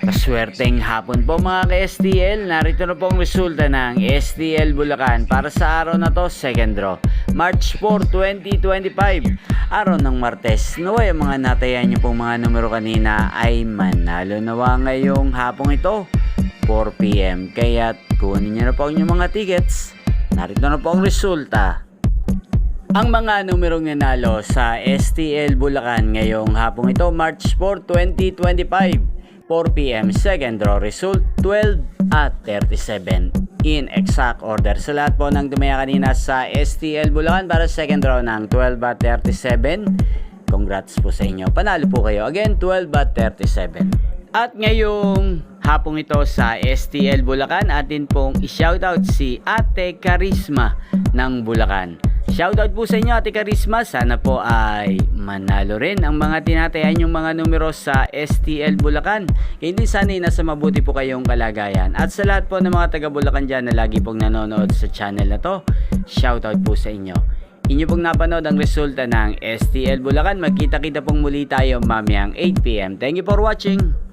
Maswerteng hapon po mga ka-STL. Narito na po ang resulta ng STL Bulacan para sa araw na to, second draw, March 4, 2025. Araw ng Martes. Naway ang mga natayan nyo pong mga numero kanina ay manalo nawa ngayong hapong ito, 4 PM. Kaya't kunin nyo na po ang inyong mga tickets. Narito na po ang resulta. Ang mga numerong nanalo sa STL Bulacan ngayong hapong ito, March 4, 2025. 4 PM, second draw result 12 at 37 in exact order. Sa lahat po ng dumaya kanina sa STL Bulacan para second draw ng 12 at 37, congrats po sa inyo. Panalo po kayo. Again, 12 at 37. At ngayong hapong ito sa STL Bulacan, atin pong i-shoutout si Ate Karisma ng Bulacan. Shoutout po sa inyo, Ate Karisma. Sana po ay manalo rin ang mga tinatayan yung mga numero sa STL Bulacan. Hindi sana nasa mabuti po kayong kalagayan. At sa lahat po ng mga taga Bulacan dyan na lagi pong nanonood sa channel na to, shoutout po sa inyo. Inyo pong napanood ang resulta ng STL Bulacan. Magkita-kita pong muli tayo mamayang 8 PM. Thank you for watching.